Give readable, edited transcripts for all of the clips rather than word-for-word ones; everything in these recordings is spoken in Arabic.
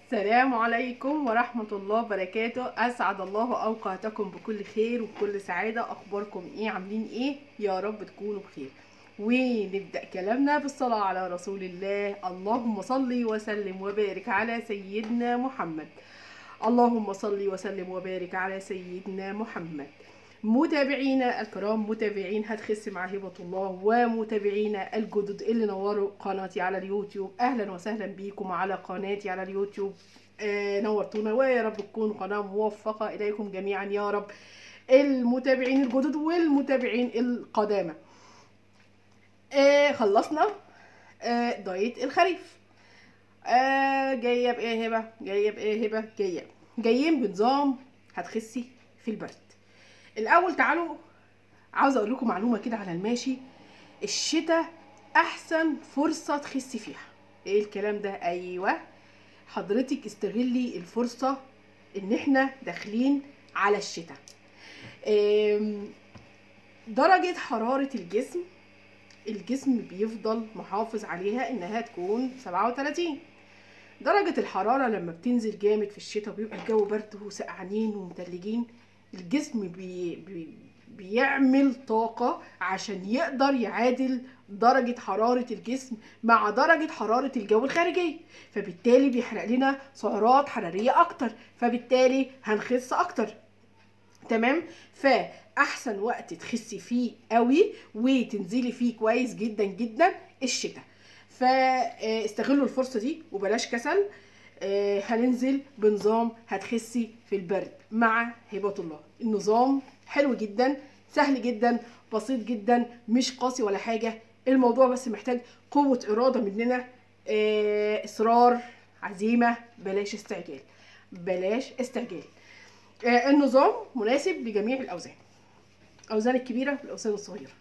السلام عليكم ورحمة الله وبركاته. أسعد الله أوقاتكم بكل خير وبكل سعادة. أخباركم إيه؟ عاملين إيه؟ يا رب تكونوا بخير. ونبدأ كلامنا بالصلاة على رسول الله. اللهم صل وسلم وبارك على سيدنا محمد. اللهم صل وسلم وبارك على سيدنا محمد. متابعينا الكرام، متابعين هتخس مع هبة الله، ومتابعينا الجدد اللي نوروا قناتي على اليوتيوب، اهلا وسهلا بيكم على قناتي على اليوتيوب. نورتونا، ويا رب تكون قناة موفقة اليكم جميعا يا رب، المتابعين الجدد والمتابعين القدامى. خلصنا دايت الخريف. جايه بايه هبه؟ جايين بنظام هتخسي في البرد. الاول تعالوا عاوزه اقول لكم معلومه كده على الماشي. الشتاء احسن فرصه تخسي فيها. ايه الكلام ده؟ ايوه حضرتك استغلي الفرصه ان احنا داخلين على الشتاء. درجه حراره الجسم بيفضل محافظ عليها انها تكون 37 درجة الحرارة. لما بتنزل جامد في الشتاء وبيبقى الجو برد وسقعانين ومتلجين، الجسم بيعمل طاقة عشان يقدر يعادل درجة حرارة الجسم مع درجة حرارة الجو الخارجي، فبالتالي بيحرق لنا سعرات حرارية اكتر، فبالتالي هنخس اكتر. تمام؟ فاحسن وقت تخسي فيه قوي وتنزلي فيه كويس جدا جدا الشتاء. فاستغلوا الفرصة دي وبلاش كسل. هننزل بنظام هتخسي في البرد مع هبة الله. النظام حلو جدا، سهل جدا، بسيط جدا، مش قاسي ولا حاجة. الموضوع بس محتاج قوة إرادة مننا، إصرار، عزيمة، بلاش استعجال. النظام مناسب لجميع الأوزان، الأوزان الكبيرة والأوزان الصغيرة.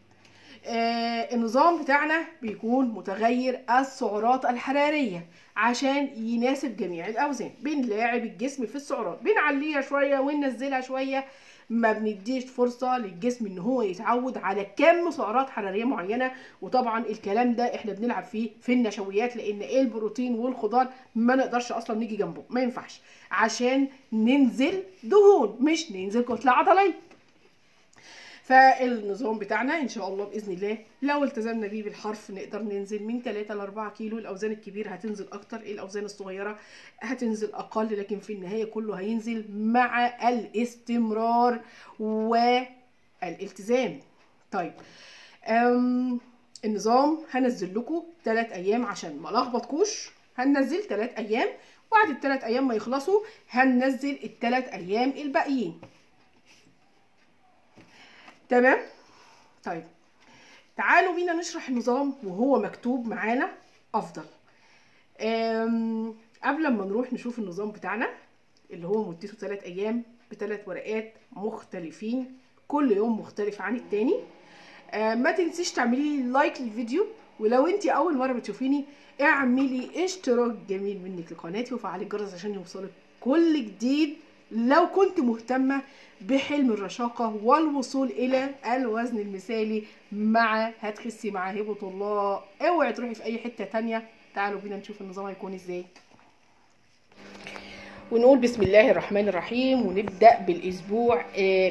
النظام بتاعنا بيكون متغير السعرات الحرارية عشان يناسب جميع الأوزان. بنلاعب الجسم في السعرات، بنعليها شوية وننزلها شوية، ما بنديش فرصة للجسم ان هو يتعود على كم سعرات حرارية معينة. وطبعا الكلام ده احنا بنلعب فيه في النشويات، لان البروتين والخضار ما نقدرش اصلا نيجي جنبه، ما ينفعش، عشان ننزل دهون مش ننزل كتلة عضلية. فالنظام بتاعنا ان شاء الله باذن الله لو التزمنا بيه بالحرف نقدر ننزل من 3 ل 4 كيلو. الاوزان الكبيره هتنزل اكتر، الاوزان الصغيره هتنزل اقل، لكن في النهايه كله هينزل مع الاستمرار والالتزام. طيب النظام هنزل لكم 3 ايام عشان ما لخبطكوش. هننزل 3 ايام، وبعد ال3 ايام ما يخلصوا هننزل ال3 ايام الباقيين. تمام؟ طيب تعالوا بينا نشرح النظام وهو مكتوب معانا افضل. قبل ما نروح نشوف النظام بتاعنا اللي هو مدته 3 ايام ب3 ورقات مختلفين، كل يوم مختلف عن التاني. ما تنسيش تعملي لايك للفيديو، ولو انتي اول مره بتشوفيني اعملي اشتراك جميل منك لقناتي وفعلي الجرس عشان يوصلك كل جديد. لو كنت مهتمة بحلم الرشاقة والوصول إلى الوزن المثالي مع هتخسي مع هبة الله، اوعي تروحي في أي حتة تانية. تعالوا بينا نشوف النظام هيكون ازاي، ونقول بسم الله الرحمن الرحيم ونبدأ بالأسبوع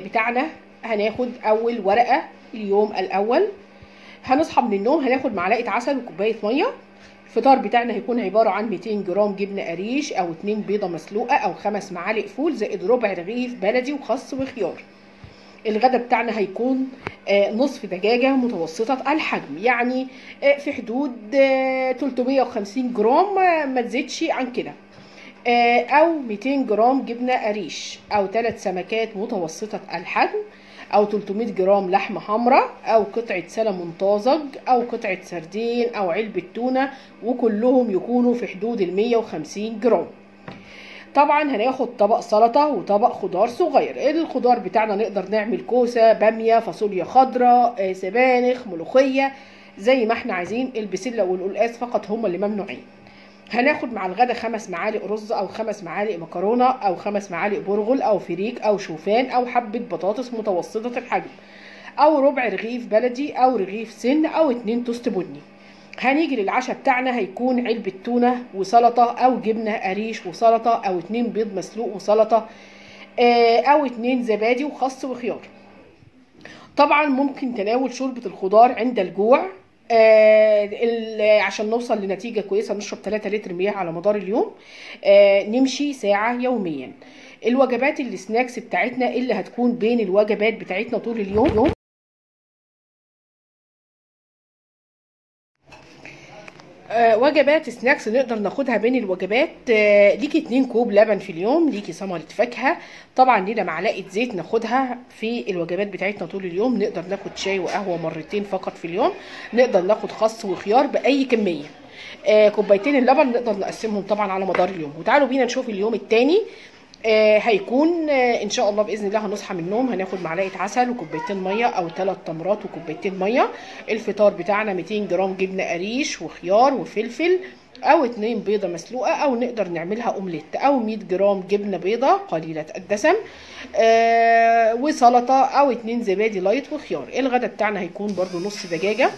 بتاعنا. هناخد أول ورقة اليوم الأول. هنصحى من النوم هناخد معلقة عسل وكوباية مية. الفطار بتاعنا هيكون عبارة عن 200 جرام جبنة قريش أو 2 بيضة مسلوقة أو 5 معالق فول زائد ربع رغيف بلدي وخس وخيار. الغدا بتاعنا هيكون نصف دجاجة متوسطة الحجم، يعني في حدود 350 جرام، ما تزيدش عن كده، أو 200 جرام جبنة قريش أو 3 سمكات متوسطة الحجم او 300 جرام لحمه حمراء او قطعه سلمون طازج او قطعه سردين او علبه تونه، وكلهم يكونوا في حدود ال 150 جرام. طبعا هناخد طبق سلطه وطبق خضار صغير. الخضار بتاعنا نقدر نعمل كوسه، باميه، فاصوليا خضراء، سبانخ، ملوخيه، زي ما احنا عايزين. البسله والقلقاس فقط هم اللي ممنوعين. هناخد مع الغدا 5 معالق رز او 5 معالق مكرونه او 5 معالق برغل او فريك او شوفان او حبه بطاطس متوسطه الحجم او ربع رغيف بلدي او رغيف سن او 2 توست بني. هنيجي للعشاء بتاعنا، هيكون علبة تونة وسلطة او جبنة قريش وسلطة او 2 بيض مسلوق وسلطة او 2 زبادي وخس وخيار. طبعا ممكن تناول شوربة الخضار عند الجوع. عشان نوصل لنتيجة كويسة نشرب 3 لتر مياه على مدار اليوم. نمشي ساعة يوميا. الوجبات السناكس بتاعتنا اللي هتكون بين الوجبات بتاعتنا طول اليوم، وجبات سناكس نقدر ناخدها بين الوجبات. ليكي 2 كوب لبن في اليوم، ليكي ثمرة فاكهة، طبعا لينا معلقة زيت ناخدها في الوجبات بتاعتنا طول اليوم. نقدر ناخد شاي وقهوة مرتين فقط في اليوم. نقدر ناخد خس وخيار بأي كمية. كوبايتين اللبن نقدر نقسمهم طبعا على مدار اليوم. وتعالوا بينا نشوف اليوم التاني. هيكون ان شاء الله باذن الله هنصحى من النوم هناخد معلقه عسل وكوبايتين ميه او 3 تمرات وكوبايتين ميه. الفطار بتاعنا 200 جرام جبنه قريش وخيار وفلفل او 2 بيضه مسلوقه، او نقدر نعملها اومليت، او 100 جرام جبنه بيضه قليله الدسم وسلطه، او 2 زبادي لايت وخيار. الغدا بتاعنا هيكون برده نص دجاجه.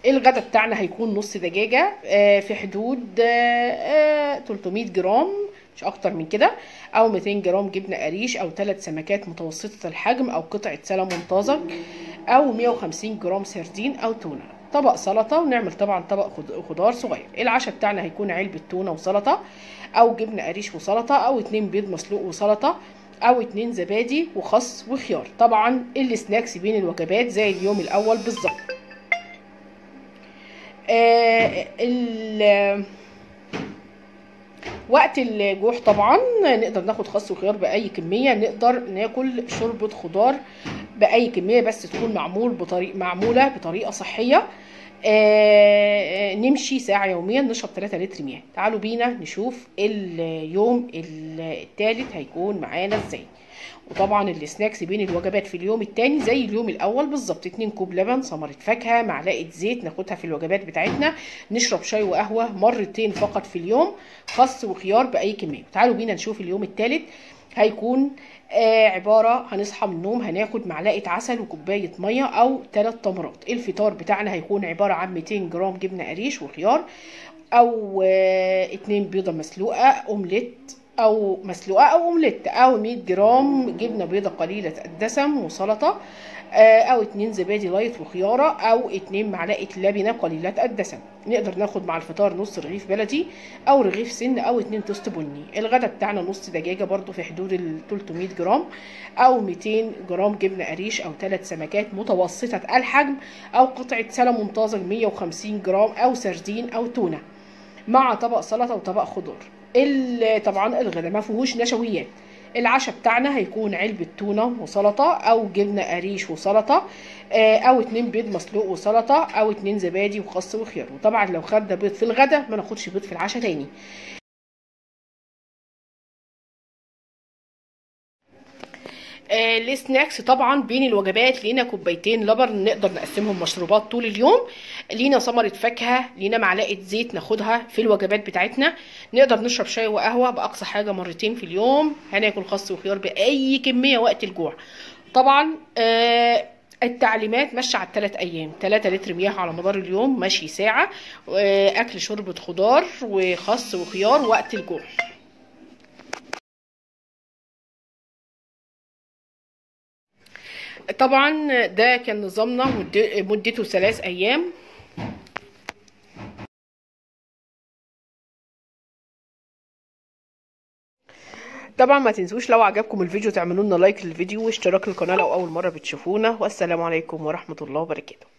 الغدا بتاعنا هيكون نص دجاجة في حدود 300 جرام مش اكتر من كده، او 200 جرام جبنة قريش، او 3 سمكات متوسطة الحجم، او قطعة سلمون طازج، او 150 جرام سردين او تونة. طبق سلطة، ونعمل طبعا طبق خضار صغير. العشاء بتاعنا هيكون علبة تونة وسلطة، او جبنة قريش وسلطة، او 2 بيض مسلوق وسلطة، او 2 زبادي وخس وخيار. طبعا السناكس بين الوجبات زي اليوم الاول بالظبط. وقت الجوع طبعا نقدر ناخد خس وخيار باي كميه. نقدر ناكل شوربه خضار باي كميه، بس تكون معموله بطريقه صحيه. نمشي ساعه يوميا، نشرب 3 لتر مياه. تعالوا بينا نشوف اليوم الثالث هيكون معانا ازاي. وطبعا السناكس بين الوجبات في اليوم الثاني زي اليوم الاول بالظبط. 2 كوب لبن، ثمرة فاكهه، معلقه زيت ناخدها في الوجبات بتاعتنا. نشرب شاي وقهوه مرتين فقط في اليوم، خس وخيار باي كميه. تعالوا بينا نشوف اليوم الثالث هيكون عباره. هنصحى من النوم هناخد معلقه عسل وكوبايه ميه او 3 تمرات. الفطار بتاعنا هيكون عباره عن 200 جرام جبنه قريش وخيار، او 2 بيضه مسلوقه اومليت، او مسلوقه او اومليت، او 100 جرام جبنه بيضه قليله الدسم وسلطه، او 2 زبادي لايت وخياره، او 2 معلقه لبنه قليله الدسم. نقدر ناخد مع الفطار نص رغيف بلدي، او رغيف سن، او 2 توست بني. الغدا بتاعنا نص دجاجه برضو في حدود ال 300 جرام، او 200 جرام جبنه قريش، او 3 سمكات متوسطه الحجم، او قطعه سلمون طازج 150 جرام، او سردين او تونه، مع طبق سلطه وطبق خضار. طبعا الغدا ما فيهوش نشويات. العشاء بتاعنا هيكون علبة تونة وسلطة، او جبنة قريش وسلطة، او 2 بيض مسلوق وسلطة، او 2 زبادي وخس وخيار. وطبعا لو خدنا بيض في الغدا ما ناخدش بيض في العشاء تاني. السناكس طبعا بين الوجبات لينا كوبايتين لبن نقدر نقسمهم مشروبات طول اليوم، لينا ثمرة فاكهة، لينا معلقة زيت ناخدها في الوجبات بتاعتنا. نقدر نشرب شاي وقهوة بأقصى حاجة مرتين في اليوم. هناكل خس وخيار بأي كمية وقت الجوع. طبعا التعليمات ماشيه على 3 ايام. 3 لتر مياه على مدار اليوم، ماشي ساعة، اكل شوربة خضار وخس وخيار وقت الجوع. طبعا ده كان نظامنا مدته 3 ايام. طبعا ما تنسوش لو عجبكم الفيديو تعملوا لنا لايك للفيديو واشتراك للقناه لو اول مره بتشوفونا. والسلام عليكم ورحمه الله وبركاته.